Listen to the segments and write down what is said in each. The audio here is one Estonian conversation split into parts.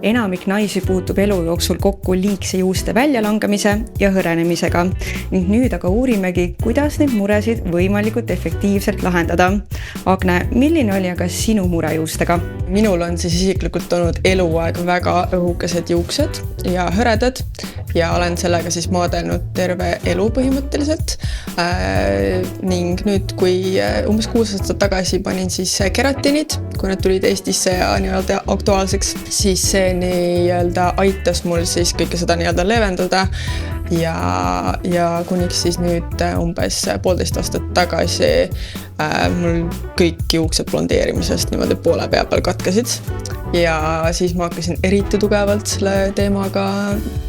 Enamik naisi puutub elu jooksul kokku liigse juuste väljalangemise ja hõrenemisega ning nüüd aga uurimegi, kuidas neid muresid võimalikult efektiivselt lahendada. Agne, milline oli aga sinu mure juustega? Minul on siis isiklikult olnud eluaeg väga õhukesed juuksed ja hõredad ja olen sellega siis maadelnud terve elu põhimõtteliselt. Ning nüüd, kui umbes 6 aastat tagasi panin siis keratinid, kui need tulid Eestisse ja nii-öelda aktuaalseks, siis see nii-öelda aitas mul siis kõike seda nii-öelda leevendada ja kuniks siis nüüd umbes 1,5 aastat tagasi mul kõik juuksed blondeerimisest niimoodi poole pea peal katkesid ja siis ma hakkasin eriti tugevalt selle teemaga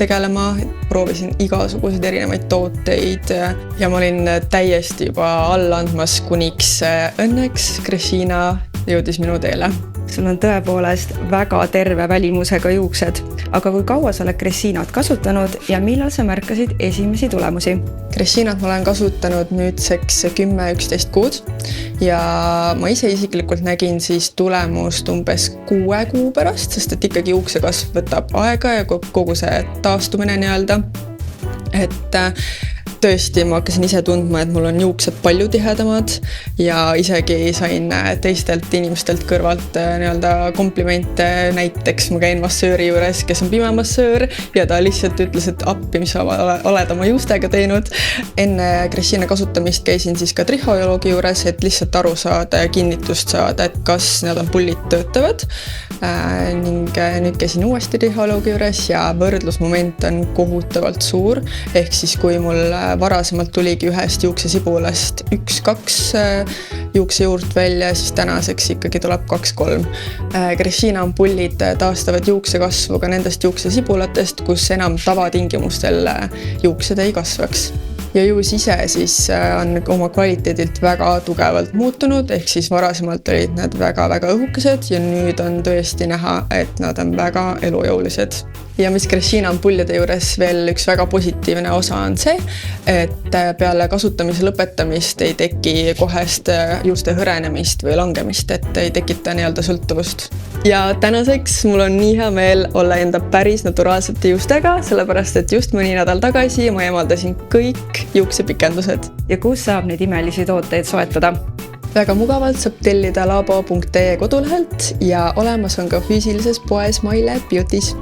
tegelema, proovisin igasuguseid erinevaid tooteid ja ma olin täiesti juba alla andmas, kuniks õnneks Kristjina jõudis minu teele. Sul on tõepoolest väga terve välimusega juuksed, aga kui kaua sa oled Kristjinat kasutanud ja millal sa märkasid esimesi tulemusi? Kristjinat ma olen kasutanud nüüdseks 10-11 kuud ja ma ise isiklikult nägin siis tulemust umbes 6 kuu pärast, sest et ikkagi juuksekasv võtab aega ja kogu see taastumine nii-öelda. Et tõesti, ma hakkasin ise tundma, et mul on juuksed palju tihedamad ja isegi sain teistelt inimestelt kõrvalt nii-öelda komplimente. Näiteks ma käin massööri juures, kes on pime massöör ja ta lihtsalt ütles, et appi, mis sa oled oma juustega teinud. Enne Kristjina kasutamist käisin siis ka trihologi juures, et lihtsalt aru saada ja kinnitust saada, et kas need ampullid töötavad. Ning nüüd käisin uuesti trihologi juures ja võrdlusmoment on kohutavalt suur. Ehk siis kui mul varasemalt tuligi ühest juuksesibulast 1-2 juuksejuurt välja, siis tänaseks ikkagi tuleb 2-3. Kristjina ampullid taastavad juuksekasvu ka nendest juuksesibulatest, kus enam tavatingimustel juuksed ei kasvaks. Ja juus ise siis on oma kvaliteedilt väga tugevalt muutunud, ehk siis varasemalt olid nad väga-väga õhukesed ja nüüd on tõesti näha, et nad on väga elujõulised. Ja mis Kristjina ampullide juures veel üks väga positiivne osa on see, et peale kasutamise lõpetamist ei teki kohest juuste hõrenemist või langemist, et ei tekita nii-öelda sõltuvust. Ja tänaseks mul on nii hea meel olla enda päris naturaalsete juustega, sellepärast et just mõni nädal tagasi ma eemaldasin kõik juuksepikendused. Ja kus saab neid imelisi tooteid soetada? Väga mugavalt saab tellida labo.ee kodulehelt ja olemas on ka füüsilises poes My Lab Beautys.